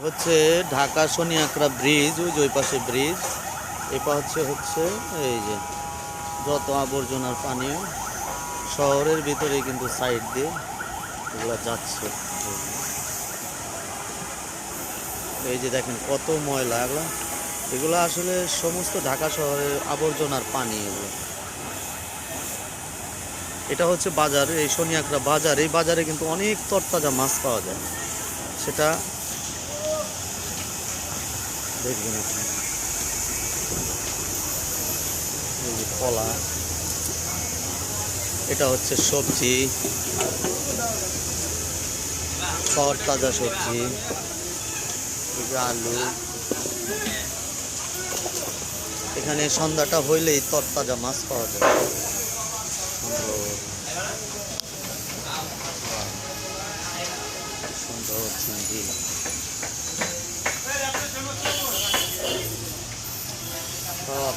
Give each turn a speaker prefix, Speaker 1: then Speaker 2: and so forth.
Speaker 1: হচ্ছে ঢাকা শনিয়াকড়া ব্রিজ, ওই পাশে ব্রিজ। এটা হচ্ছে এই যে যত আবর্জনার পানি শহরের ভিতরে কিন্তু সাইড দিয়ে এগুলো যাচ্ছে। এই যে দেখেন কত ময়লা এগুলো, এগুলো আসলে সমস্ত ঢাকা শহরের আবর্জনার পানি এগুলো। এটা হচ্ছে বাজার, এই শনিয়াকড়া বাজার। এই বাজারে কিন্তু অনেক তরতাজা মাছ পাওয়া যায়, সেটা দেখবেন আপনি। এই যে কলা, এটা হচ্ছে সবজি, তরতাজা সবজি, এই যে আলু। এখানে সন্ধ্যাটা হইলেই তরতাজা মাছ পাওয়া যায়। সুন্দর চিংড়ি, সব